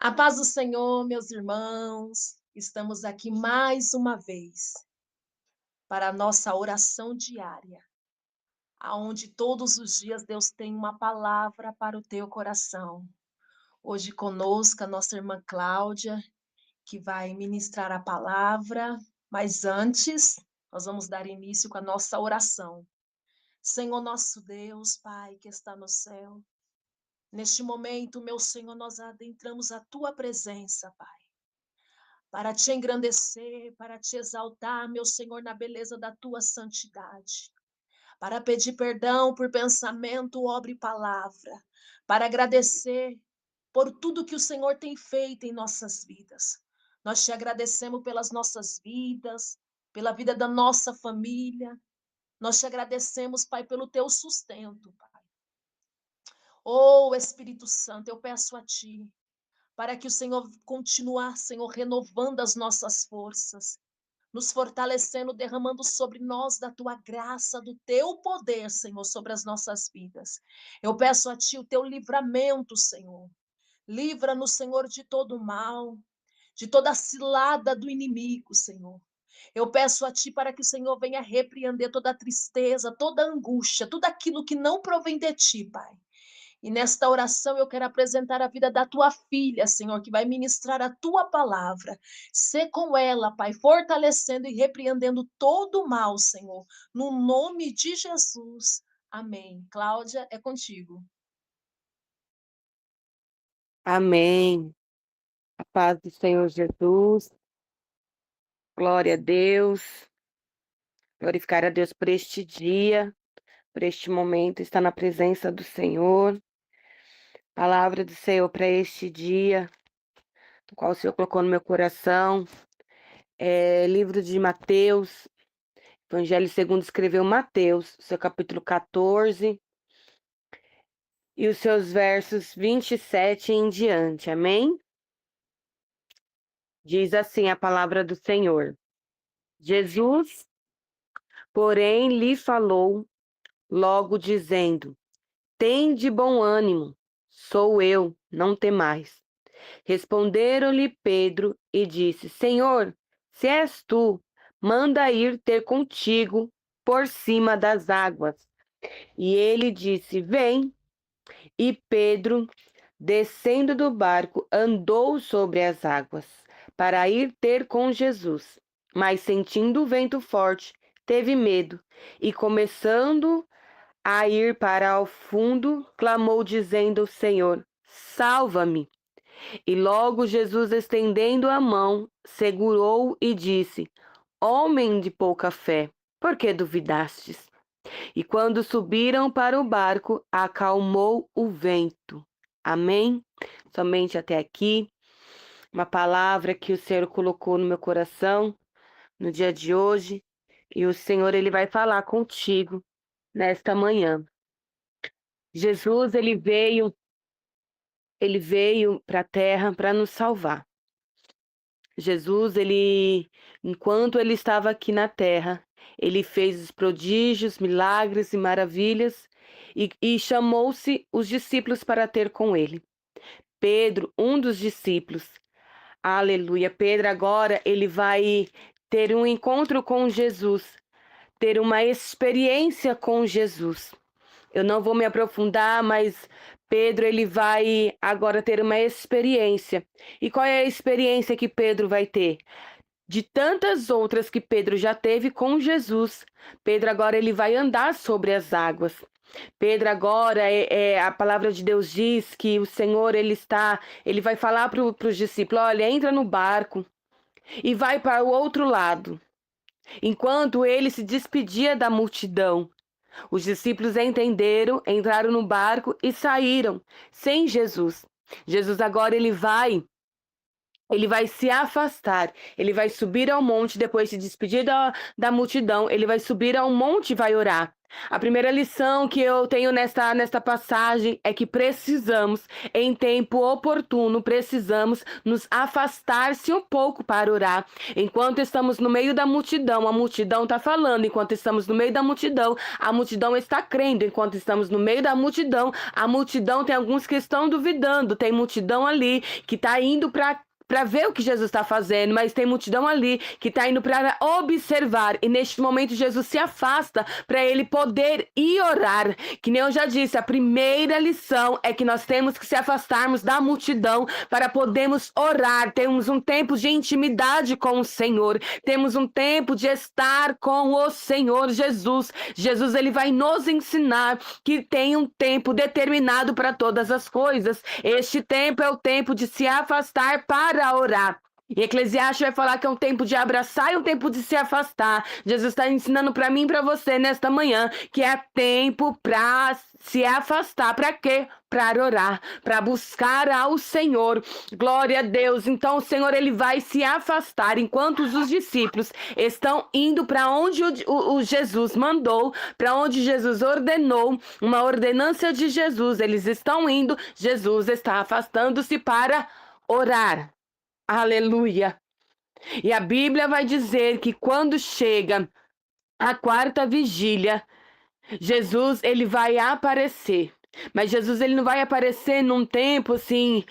A paz do Senhor, meus irmãos, estamos aqui mais uma vez para a nossa oração diária, aonde todos os dias Deus tem uma palavra para o teu coração. Hoje conosco a nossa irmã Cláudia, que vai ministrar a palavra, mas antes nós vamos dar início com a nossa oração. Senhor nosso Deus, Pai que está no céu, neste momento, meu Senhor, nós adentramos a tua presença, Pai, para te engrandecer, para te exaltar, meu Senhor, na beleza da tua santidade, para pedir perdão por pensamento, obra e palavra, para agradecer por tudo que o Senhor tem feito em nossas vidas. Nós te agradecemos pelas nossas vidas, pela vida da nossa família. Nós te agradecemos, Pai, pelo teu sustento, Pai. Oh, Espírito Santo, eu peço a ti, para que o Senhor continue, Senhor, renovando as nossas forças, nos fortalecendo, derramando sobre nós da tua graça, do teu poder, Senhor, sobre as nossas vidas. Eu peço a ti o teu livramento, Senhor. Livra-nos, Senhor, de todo mal, de toda a cilada do inimigo, Senhor. Eu peço a ti para que o Senhor venha repreender toda a tristeza, toda a angústia, tudo aquilo que não provém de ti, Pai. E nesta oração eu quero apresentar a vida da tua filha, Senhor, que vai ministrar a tua palavra. Sê com ela, Pai, fortalecendo e repreendendo todo o mal, Senhor, no nome de Jesus. Amém. Cláudia, é contigo. Amém. A paz do Senhor Jesus. Glória a Deus. Glorificar a Deus por este dia, por este momento, estar na presença do Senhor. Palavra do Senhor para este dia, o qual o Senhor colocou no meu coração. Livro de Mateus, Evangelho segundo escreveu Mateus, seu capítulo 14, e os seus versos 27 em diante. Amém? Diz assim a palavra do Senhor. Jesus, porém, lhe falou logo dizendo: Tende bom ânimo, sou eu, não temais. Responderam-lhe Pedro e disse: Senhor, se és tu, manda ir ter contigo por cima das águas. E ele disse: Vem. E Pedro, descendo do barco, andou sobre as águas para ir ter com Jesus. Mas sentindo o vento forte, teve medo e, começando a ir para ao fundo, clamou dizendo: Senhor, salva-me. E logo Jesus, estendendo a mão, segurou e disse: Homem de pouca fé, por que duvidastes? E quando subiram para o barco, acalmou o vento. Amém? Somente até aqui, uma palavra que o Senhor colocou no meu coração no dia de hoje, e o Senhor ele vai falar contigo nesta manhã. Jesus, ele veio para a terra para nos salvar. Jesus, enquanto ele estava aqui na terra, ele fez os prodígios, milagres e maravilhas e chamou-se os discípulos para ter com ele. Pedro, um dos discípulos, aleluia. Pedro agora ele vai ter um encontro com Jesus, ter uma experiência com Jesus. Eu não vou me aprofundar, mas Pedro ele vai agora ter uma experiência. E qual é a experiência que Pedro vai ter? De tantas outras que Pedro já teve com Jesus, Pedro agora ele vai andar sobre as águas. Pedro agora, a palavra de Deus diz que o Senhor ele vai falar para os discípulos: olha, entra no barco e vai para o outro lado. Enquanto ele se despedia da multidão, os discípulos entenderam, entraram no barco e saíram sem Jesus. Jesus agora ele vai se afastar, ele vai subir ao monte, depois de se despedir da multidão, ele vai subir ao monte e vai orar. A primeira lição que eu tenho nesta passagem é que precisamos, em tempo oportuno, precisamos nos afastar-se um pouco para orar. Enquanto estamos no meio da multidão, a multidão está falando. Enquanto estamos no meio da multidão, a multidão está crendo. Enquanto estamos no meio da multidão, a multidão tem alguns que estão duvidando. Tem multidão ali que está indo para ver o que Jesus está fazendo, mas tem multidão ali que está indo para observar, e neste momento Jesus se afasta para ele poder ir orar. Que nem eu já disse, a primeira lição é que nós temos que se afastarmos da multidão para podermos orar. Temos um tempo de intimidade com o Senhor, temos um tempo de estar com o Senhor Jesus. Jesus, ele vai nos ensinar que tem um tempo determinado para todas as coisas. Este tempo é o tempo de se afastar para orar. E Eclesiastes vai falar que é um tempo de abraçar e um tempo de se afastar. Jesus está ensinando para mim e para você nesta manhã que é tempo para se afastar. Para quê? Para orar, para buscar ao Senhor. Glória a Deus. Então o Senhor, ele vai se afastar enquanto os discípulos estão indo para onde o Jesus mandou, para onde Jesus ordenou, uma ordenança de Jesus. Eles estão indo, Jesus está afastando-se para orar. Aleluia. E a Bíblia vai dizer que quando chega a quarta vigília, Jesus, ele vai aparecer. Mas Jesus, ele não vai aparecer num tempo assim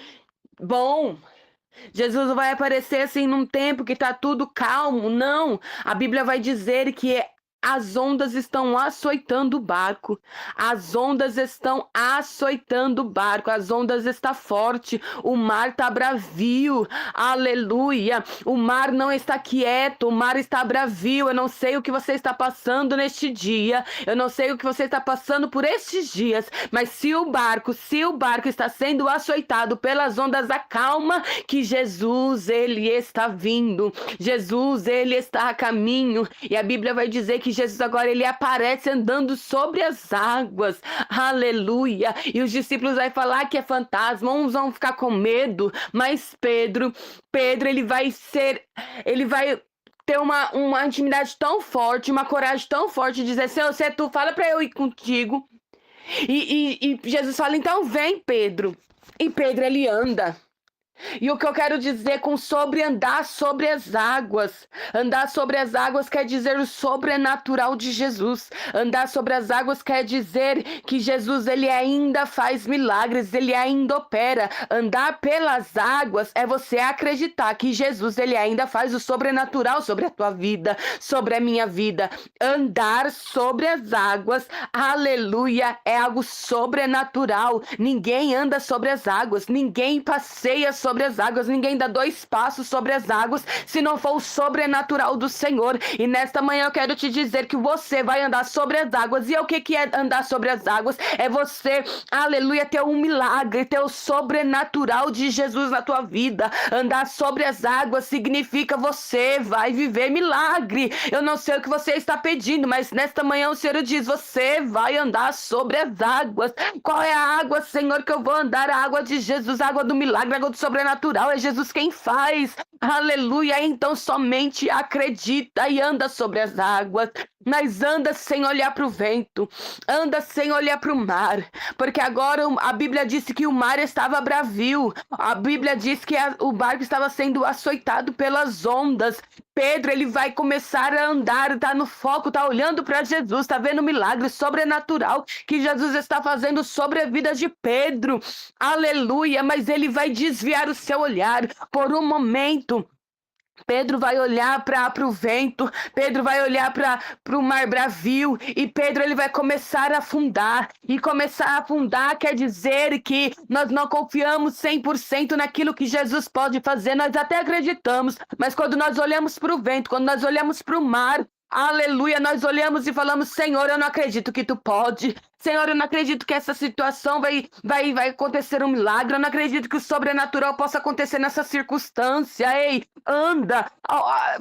bom. Jesus não vai aparecer assim num tempo que tá tudo calmo, não. A Bíblia vai dizer que as ondas estão açoitando o barco. As ondas estão açoitando o barco. As ondas estão forte. O mar está bravio. Aleluia. O mar não está quieto. O mar está bravio. Eu não sei o que você está passando neste dia. Eu não sei o que você está passando por estes dias. Mas se o barco está sendo açoitado pelas ondas, acalma que Jesus, ele está vindo. Jesus, ele está a caminho. E a Bíblia vai dizer que Jesus agora, ele aparece andando sobre as águas. Aleluia. E os discípulos vão falar que é fantasma, uns vão ficar com medo, mas Pedro, ele vai ter uma intimidade tão forte, uma coragem tão forte de dizer: Senhor, se é tu, fala para eu ir contigo. E Jesus fala: então vem, Pedro. E Pedro, ele anda. E o que eu quero dizer com sobre andar sobre as águas? Andar sobre as águas quer dizer o sobrenatural de Jesus. Andar sobre as águas quer dizer que Jesus, ele ainda faz milagres, ele ainda opera. Andar pelas águas é você acreditar que Jesus, ele ainda faz o sobrenatural sobre a tua vida, sobre a minha vida. Andar sobre as águas, aleluia, é algo sobrenatural. Ninguém anda sobre as águas, ninguém passeia sobre as águas, ninguém dá 2 passos sobre as águas se não for o sobrenatural do Senhor. E nesta manhã eu quero te dizer que você vai andar sobre as águas. E o que é andar sobre as águas? É você, aleluia, ter um milagre, ter o sobrenatural de Jesus na tua vida. Andar sobre as águas significa você vai viver milagre. Eu não sei o que você está pedindo, mas nesta manhã o Senhor diz: você vai andar sobre as águas. Qual é a água, Senhor, que eu vou andar? A água de Jesus, a água do milagre, a água do sobrenatural. É Jesus quem faz. Aleluia. Então somente acredita e anda sobre as águas. Mas anda sem olhar para o vento, anda sem olhar para o mar, porque agora a Bíblia disse que o mar estava bravio, a Bíblia diz que o barco estava sendo açoitado pelas ondas. Pedro, ele vai começar a andar, tá no foco, tá olhando para Jesus, tá vendo o milagre sobrenatural que Jesus está fazendo sobre a vida de Pedro. Aleluia, mas ele vai desviar o seu olhar por um momento. Pedro vai olhar para o vento, Pedro vai olhar para o mar bravio, e Pedro, ele vai começar a afundar. E começar a afundar quer dizer que nós não confiamos 100% naquilo que Jesus pode fazer. Nós até acreditamos, mas quando nós olhamos para o vento, quando nós olhamos para o mar, aleluia, nós olhamos e falamos: Senhor, eu não acredito que tu pode. Senhor, eu não acredito que essa situação vai acontecer um milagre. Eu não acredito que o sobrenatural possa acontecer nessa circunstância. Ei, anda,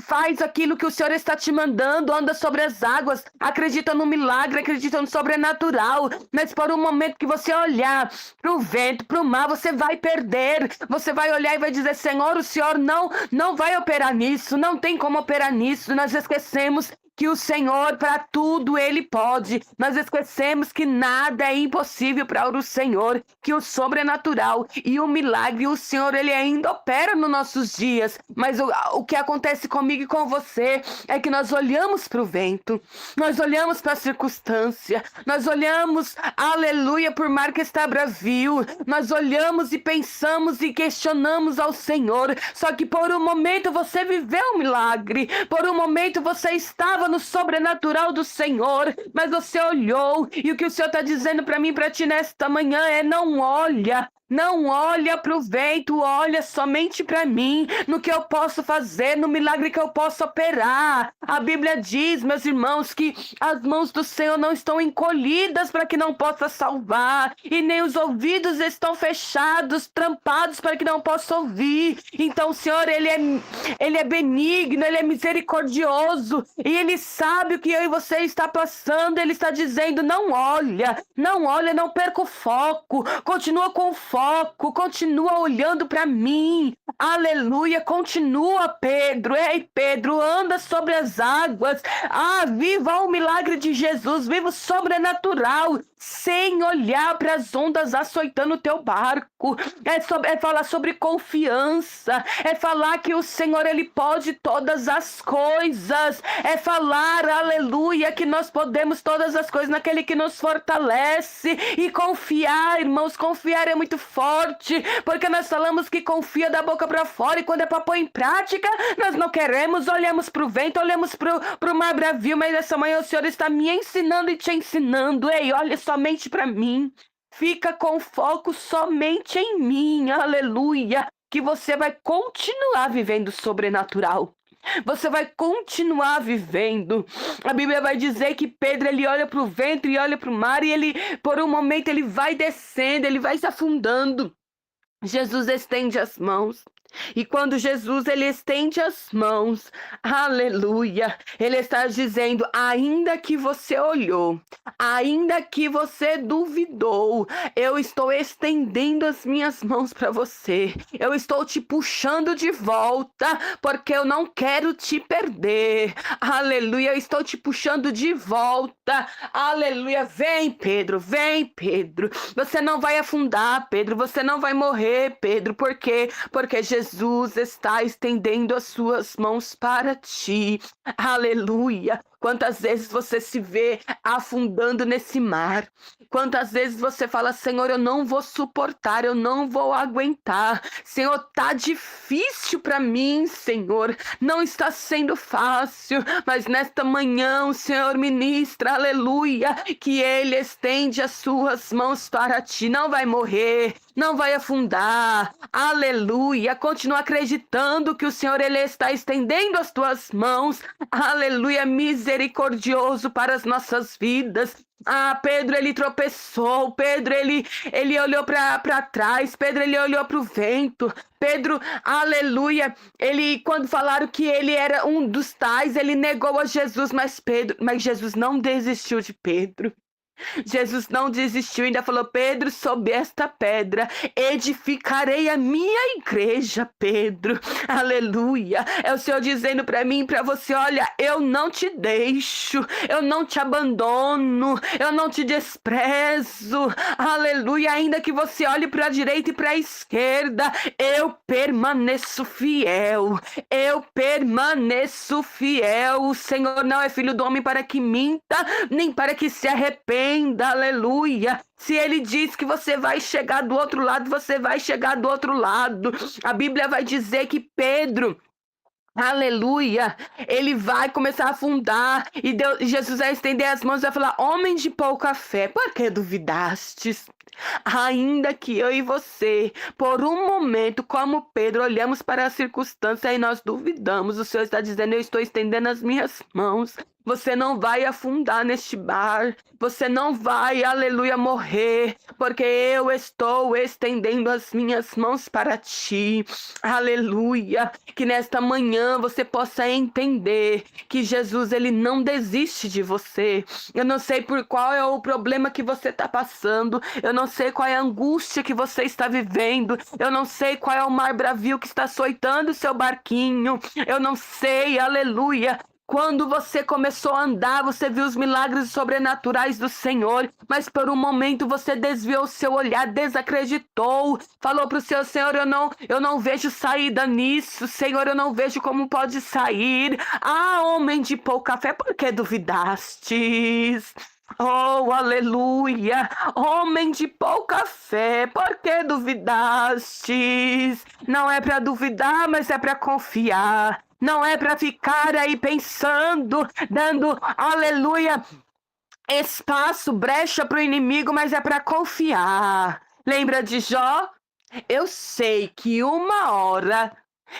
faz aquilo que o Senhor está te mandando. Anda sobre as águas, acredita no milagre, acredita no sobrenatural. Mas por um momento que você olhar para o vento, para o mar, você vai perder. Você vai olhar e vai dizer: Senhor, o Senhor não vai operar nisso. Não tem como operar nisso. Nós esquecemos que o Senhor, para tudo, Ele pode. Nós esquecemos que nada é impossível para o Senhor, que o sobrenatural e o milagre, o Senhor, Ele ainda opera nos nossos dias. Mas o que acontece comigo e com você é que nós olhamos para o vento, nós olhamos para a circunstância, nós olhamos, aleluia, por mar que está bravio, nós olhamos e pensamos e questionamos ao Senhor. Só que por um momento você viveu um milagre, por um momento você estava no sobrenatural do Senhor, mas você olhou, e o que o Senhor está dizendo para mim, para ti nesta manhã é: não olha. Não olha para o vento, olha somente para mim, no que eu posso fazer, no milagre que eu posso operar. A Bíblia diz, meus irmãos, que as mãos do Senhor não estão encolhidas para que não possa salvar, e nem os ouvidos estão fechados, tampados para que não possa ouvir. Então o Senhor, Ele é benigno, Ele é misericordioso, e Ele sabe o que eu e você está passando. Ele está dizendo: não olha, não perca o foco, continua com o foco, continua olhando para mim, aleluia, continua, Pedro, ei, Pedro, anda sobre as águas, viva o milagre de Jesus, viva o sobrenatural, sem olhar para as ondas açoitando o teu barco. É falar sobre confiança, é falar que o Senhor, Ele pode todas as coisas, é falar, aleluia, que nós podemos todas as coisas naquele que nos fortalece, e confiar, irmãos, confiar é muito forte, porque nós falamos que confia da boca para fora, e quando é para pôr em prática, nós não queremos, olhamos para o vento, olhamos para o mar bravio. Mas essa manhã o Senhor está me ensinando e te ensinando: ei, olha somente para mim, fica com foco somente em mim, aleluia, que você vai continuar vivendo sobrenatural. Você vai continuar vivendo. A Bíblia vai dizer que Pedro, ele olha para o vento e olha para o mar, e ele, por um momento, ele vai descendo, ele vai se afundando. Jesus estende as mãos. E quando Jesus, ele estende as mãos, aleluia, ele está dizendo: ainda que você olhou, ainda que você duvidou, eu estou estendendo as minhas mãos para você, eu estou te puxando de volta, porque eu não quero te perder, aleluia, eu estou te puxando de volta, aleluia. Vem, Pedro, você não vai afundar, Pedro, você não vai morrer, Pedro. Por quê? Porque Jesus está estendendo as suas mãos para ti. Aleluia. Quantas vezes você se vê afundando nesse mar? Quantas vezes você fala: Senhor, eu não vou suportar, eu não vou aguentar. Senhor, tá difícil para mim, Senhor. Não está sendo fácil, mas nesta manhã o Senhor ministra, aleluia, que Ele estende as suas mãos para ti. Não vai morrer, não vai afundar, aleluia. Continua acreditando que o Senhor, Ele está estendendo as tuas mãos, aleluia, misericordioso para as nossas vidas. Pedro, ele tropeçou, Pedro, ele olhou para trás, Pedro, ele olhou para o vento, Pedro, aleluia, quando falaram que ele era um dos tais, ele negou a Jesus, mas Jesus não desistiu de Pedro. Jesus não desistiu, ainda falou: Pedro, sob esta pedra edificarei a minha igreja, Pedro. Aleluia. É o Senhor dizendo para mim e para você: olha, eu não te deixo, eu não te abandono, eu não te desprezo. Aleluia. Ainda que você olhe para a direita e para a esquerda, eu permaneço fiel. Eu permaneço fiel. O Senhor não é filho do homem para que minta, nem para que se arrependa. Aleluia. Se Ele diz que você vai chegar do outro lado, você vai chegar do outro lado. A Bíblia vai dizer que Pedro, aleluia, ele vai começar a afundar, e Jesus vai estender as mãos e vai falar: homem de pouca fé, por que duvidastes? Ainda que eu e você, por um momento, como Pedro, olhamos para a circunstância e nós duvidamos, o Senhor está dizendo: eu estou estendendo as minhas mãos. Você não vai afundar neste mar, você não vai, aleluia, morrer, porque eu estou estendendo as minhas mãos para ti, aleluia. Que nesta manhã você possa entender que Jesus, ele não desiste de você. Eu não sei por qual é o problema que você está passando, eu não sei qual é a angústia que você está vivendo, eu não sei qual é o mar bravio que está açoitando o seu barquinho, eu não sei, aleluia, Quando você começou a andar, você viu os milagres sobrenaturais do Senhor, mas por um momento você desviou seu olhar, desacreditou, falou para o seu Senhor, eu não vejo saída nisso, Senhor, eu não vejo como pode sair. Ah, homem de pouca fé, por que duvidastes? Oh, aleluia! Homem de pouca fé, por que duvidastes? Não é para duvidar, mas é para confiar. Não é para ficar aí pensando, dando, aleluia, espaço, brecha para o inimigo, mas é para confiar. Lembra de Jó? Eu sei que uma hora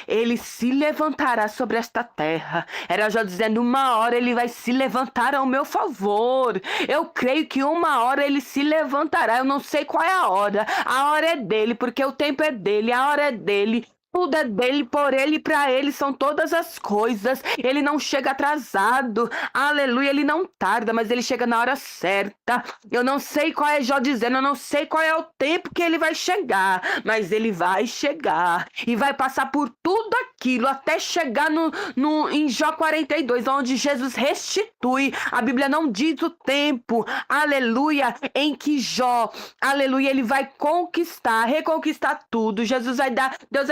ele se levantará sobre esta terra. Era já dizendo, uma hora ele vai se levantar ao meu favor. Eu creio que uma hora ele se levantará. Eu não sei qual é a hora. A hora é dele, porque o tempo é dele, a hora é dele. Tudo é dele, por ele e para ele são todas as coisas. Ele não chega atrasado. Aleluia, ele não tarda, mas ele chega na hora certa. Eu não sei qual é Jó dizendo, eu não sei qual é o tempo que ele vai chegar, mas ele vai chegar e vai passar por tudo aquilo até chegar em Jó 42, onde Jesus restitui. A Bíblia não diz o tempo, aleluia, em que Jó, aleluia, ele vai conquistar, reconquistar tudo. Deus vai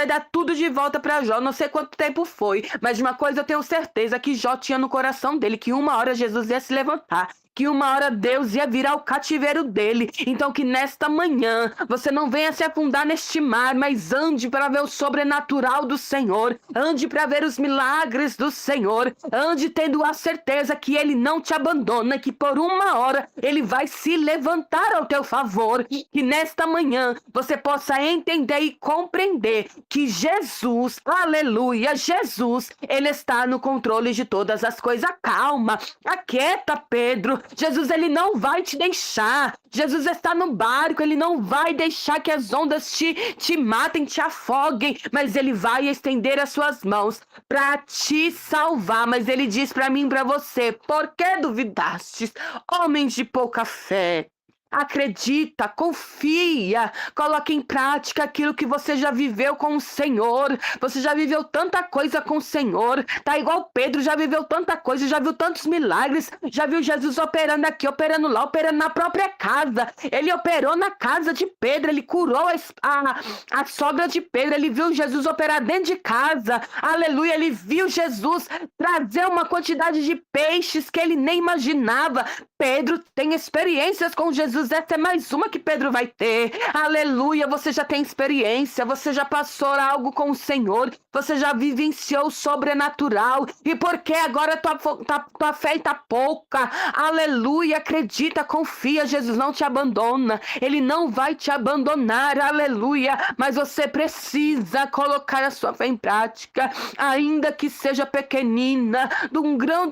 dar tudo de volta para Jó. Não sei quanto tempo foi, mas de uma coisa eu tenho certeza, que Jó tinha no coração dele que uma hora Jesus ia se levantar, que uma hora Deus ia virar o cativeiro dele. Então que nesta manhã você não venha se afundar neste mar, mas ande para ver o sobrenatural do Senhor, ande para ver os milagres do Senhor, ande tendo a certeza que ele não te abandona, que por uma hora ele vai se levantar ao teu favor, que nesta manhã você possa entender e compreender que Jesus, aleluia, Jesus, ele está no controle de todas as coisas. Calma, aquieta, Pedro. Jesus, ele não vai te deixar. Jesus está no barco, ele não vai deixar que as ondas te matem, te afoguem, mas ele vai estender as suas mãos para te salvar. Mas ele diz para mim e para você, por que duvidastes, homens de pouca fé? Acredita, confia, coloque em prática aquilo que você já viveu com o Senhor. Você já viveu tanta coisa com o Senhor. Tá igual Pedro, já viveu tanta coisa, já viu tantos milagres, já viu Jesus operando aqui, operando lá, operando na própria casa. Ele operou na casa de Pedro, ele curou a sogra de Pedro, ele viu Jesus operar dentro de casa. Aleluia, ele viu Jesus trazer uma quantidade de peixes que ele nem imaginava. Pedro tem experiências com Jesus. Essa é mais uma que Pedro vai ter. Aleluia, você já tem experiência, você já passou algo com o Senhor, você já vivenciou o sobrenatural. E por que agora tua fé está pouca? Aleluia, acredita, confia, Jesus não te abandona, ele não vai te abandonar, aleluia, mas você precisa colocar a sua fé em prática, ainda que seja pequenina,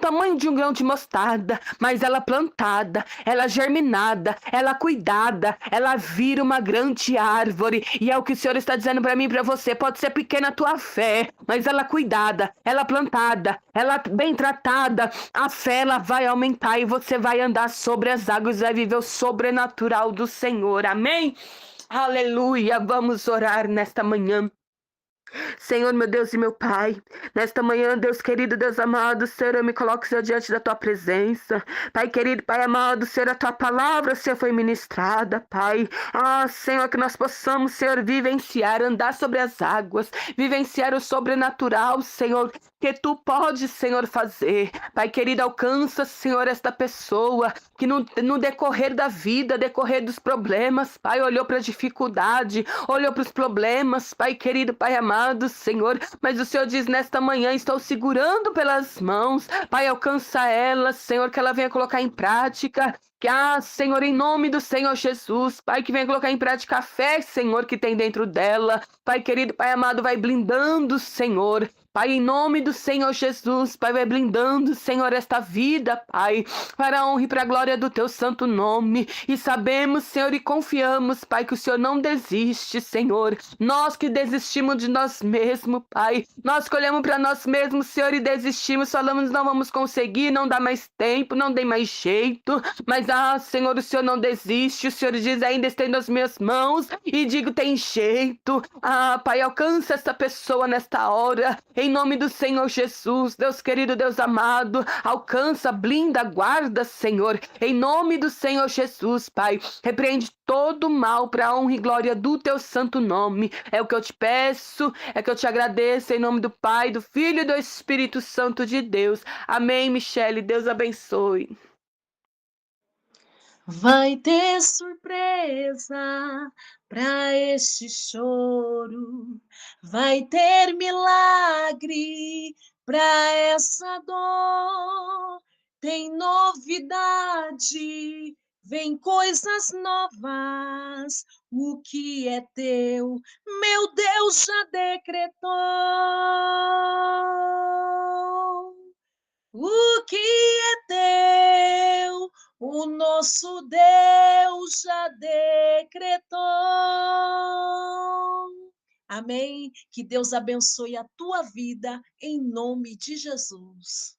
tamanho de um grão de mostarda, mas ela plantada, ela germinada, ela cuidada, ela vira uma grande árvore. E é o que o Senhor está dizendo para mim e para você. Pode ser pequena a tua fé, mas ela cuidada, ela plantada, ela bem tratada, a fé ela vai aumentar e você vai andar sobre as águas, vai viver o sobrenatural do Senhor. Amém? Aleluia. Vamos orar nesta manhã. Senhor, meu Deus e meu Pai, nesta manhã, Deus querido, Deus amado, Senhor, eu me coloco, Senhor, diante da Tua presença. Pai querido, Pai amado, Senhor, a Tua palavra, Senhor, foi ministrada, Pai. Ah, Senhor, que nós possamos, Senhor, vivenciar, andar sobre as águas, vivenciar o sobrenatural, Senhor, que Tu podes, Senhor, fazer. Pai querido, alcança, Senhor, esta pessoa que no decorrer da vida, decorrer dos problemas, Pai, olhou para a dificuldade, olhou para os problemas, Pai querido, Pai amado, Senhor, mas o Senhor diz nesta manhã, estou segurando pelas mãos, Pai, alcança ela, Senhor, que ela venha colocar em prática, que, Senhor, em nome do Senhor Jesus, Pai, que venha colocar em prática a fé, Senhor, que tem dentro dela, Pai querido, Pai amado, vai blindando, Senhor, Pai, em nome do Senhor Jesus, Pai, vai blindando, Senhor, esta vida, Pai, para a honra e para a glória do Teu santo nome. E sabemos, Senhor, e confiamos, Pai, que o Senhor não desiste, Senhor. Nós que desistimos de nós mesmos, Pai. Nós que olhamos para nós mesmos, Senhor, e desistimos, falamos, não vamos conseguir, não dá mais tempo, não tem mais jeito. Mas, Senhor, o Senhor não desiste. O Senhor diz, ainda estendo as minhas mãos e digo, tem jeito. Pai, alcança esta pessoa nesta hora. em nome do Senhor Jesus. Deus querido, Deus amado, alcança, blinda, guarda, Senhor, em nome do Senhor Jesus, Pai. Repreende todo mal para a honra e glória do teu santo nome. É o que eu te peço, é que eu te agradeço, em nome do Pai, do Filho e do Espírito Santo de Deus. Amém, Michele. Deus abençoe. Vai ter surpresa para este choro, vai ter milagre para essa dor. Tem novidade, vem coisas novas. O que é teu, meu Deus já decretou. O que é teu, o nosso Deus já decretou. Amém? Que Deus abençoe a tua vida em nome de Jesus.